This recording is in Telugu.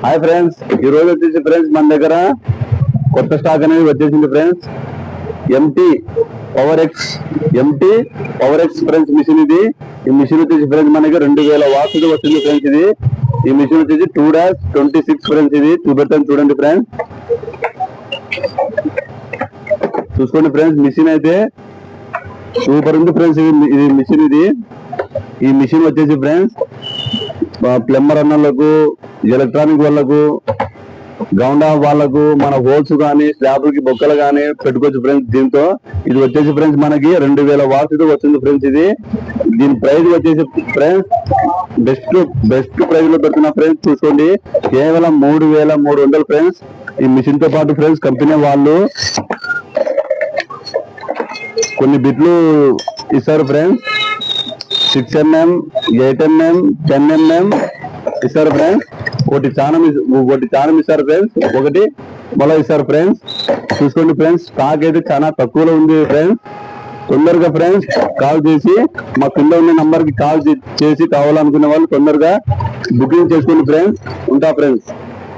హాయ్ ఫ్రెండ్స్, ఈ రోజు వచ్చేసి ఫ్రెండ్స్ మన దగ్గర కొత్త స్టాక్ అనేది వచ్చేసింది friends. MT power X friends mission ఇది. ఈ మిషన్ వచ్చేసి ఫ్రెండ్స్ మనకి 2000 వాట్స్ వచ్చింది ఫ్రెండ్స్. ఇది ఈ మిషన్ వచ్చేసి 2-26 ఫ్రెండ్స్. ఇది చూపెడతాను చూడండి ఫ్రెండ్స్, చూసుకోండి ఫ్రెండ్స్. మిషన్ అయితే సూపర్ ఉంది ఫ్రెండ్స్. ఇది మిషన్ ఈ మిషన్ వచ్చేసి ఫ్రెండ్స్ ప్లంబర్ అన్నలకు, ఎలక్ట్రానిక్ వాళ్ళకు, గ్రౌండ్ వాళ్ళకు, మన హోల్స్ కానీ స్లాబ్లకి బొక్కలు కానీ పెట్టుకోవచ్చు ఫ్రెండ్స్. దీంతో ఇది వచ్చేసి ఫ్రెండ్స్ మనకి 2000 వాట్స్ వచ్చింది ఫ్రెండ్స్. ఇది దీని ప్రైస్ వచ్చేసి ఫ్రెండ్స్ బెస్ట్ ప్రైస్ లో పెడుతున్నా ఫ్రెండ్స్. చూసుకోండి, కేవలం 3300 ఫ్రెండ్స్. ఈ మిషన్ తో పాటు ఫ్రెండ్స్ కంపెనీ వాళ్ళు కొన్ని బిట్లు ఇస్తారు ఫ్రెండ్స్. 6mm, 8mm, 10mm ఇస్తారు ఫ్రెండ్స్. ఒకటి చానం ఇస్తారు ఫ్రెండ్స్, ఒకటి మళ్ళీ ఇస్తారు ఫ్రెండ్స్. చూసుకోండి ఫ్రెండ్స్, స్టాక్ అయితే చాలా తక్కువలో ఉంది ఫ్రెండ్స్. తొందరగా ఫ్రెండ్స్ కాల్ చేసి మా కింద ఉన్న నంబర్ కి కాల్ చేసి కావాలనుకునే వాళ్ళు తొందరగా బుకింగ్ చేసుకోండి ఫ్రెండ్స్. ఉంటా ఫ్రెండ్స్.